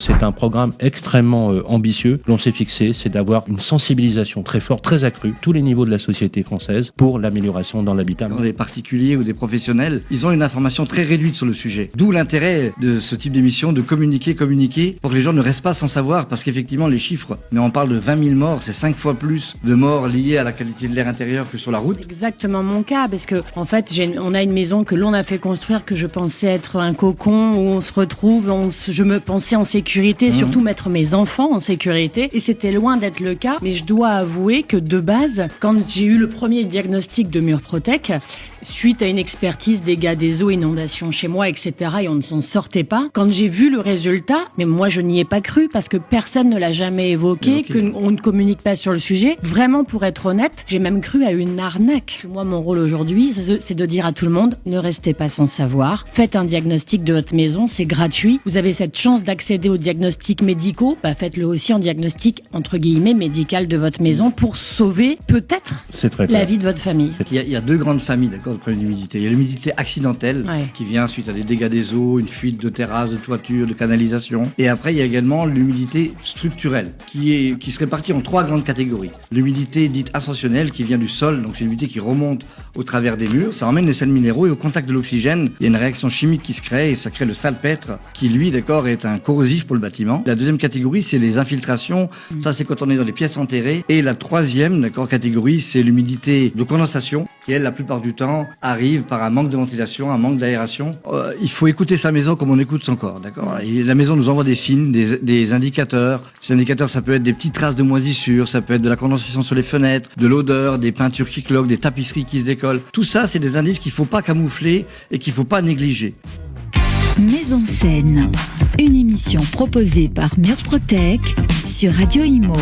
C'est un programme extrêmement ambitieux. L'on s'est fixé, c'est d'avoir une sensibilisation très forte, très accrue, tous les niveaux de la société française pour l'amélioration dans l'habitat. Des particuliers ou des professionnels, ils ont une information très réduite sur le sujet. D'où l'intérêt de ce type d'émission, de communiquer, pour que les gens ne restent pas sans savoir, parce qu'effectivement les chiffres, mais on parle de 20 000 morts, c'est 5 fois plus de morts liées à la qualité de l'air intérieur que sur la route. C'est exactement mon cas, parce que en fait, on a une maison que l'on a fait construire, que je pensais être un cocon où on se retrouve, je me pensais en sécurité, surtout mettre mes enfants en sécurité, et c'était loin d'être le cas. Mais je dois avouer que de base, quand j'ai eu le premier diagnostic de Murprotec, suite à une expertise dégâts des eaux, inondations chez moi, etc., et on ne s'en sortait pas, quand j'ai vu le résultat, mais moi je n'y ai pas cru parce que personne ne l'a jamais évoqué, qu'on ne communique pas sur le sujet. Vraiment, pour être honnête, j'ai même cru à une arnaque. Moi, mon rôle aujourd'hui, c'est de dire à tout le monde, ne restez pas sans savoir, faites un diagnostic de votre maison, c'est gratuit. Vous avez cette chance d'accéder aux diagnostics médicaux, faites-le aussi en diagnostic, entre guillemets, médical de votre maison pour sauver peut-être la vie de votre famille. Il y a deux grandes familles, d'accord, de problèmes d'humidité. Il y a l'humidité accidentelle, qui vient suite à des dégâts des eaux, une fuite de terrasse, de toiture, de canalisation. Et après, il y a également l'humidité structurelle, qui se répartit en 3 grandes catégories. L'humidité dite ascensionnelle, qui vient du sol, donc c'est l'humidité qui remonte au travers des murs, ça emmène les sels minéraux et au contact de l'oxygène, il y a une réaction chimique qui se crée et ça crée le salpêtre, qui lui, d'accord, est un corrosif pour le bâtiment. La deuxième catégorie, c'est les infiltrations, ça c'est quand on est dans les pièces enterrées. Et la troisième, d'accord, catégorie, c'est l'humidité de condensation, qui elle, la plupart du temps, arrive par un manque de ventilation, un manque d'aération. Il faut écouter sa maison comme on écoute son corps, d'accord. Et la maison nous envoie des signes, des indicateurs. Ces indicateurs, ça peut être des petites traces de moisissure, ça peut être de la condensation sur les fenêtres, de l'odeur, des peintures qui cloquent, des tapisseries qui se décollent. Tout ça, c'est des indices qu'il faut pas camoufler et qu'il faut pas négliger. Maison Saine, une émission proposée par Murprotec sur Radio Imo.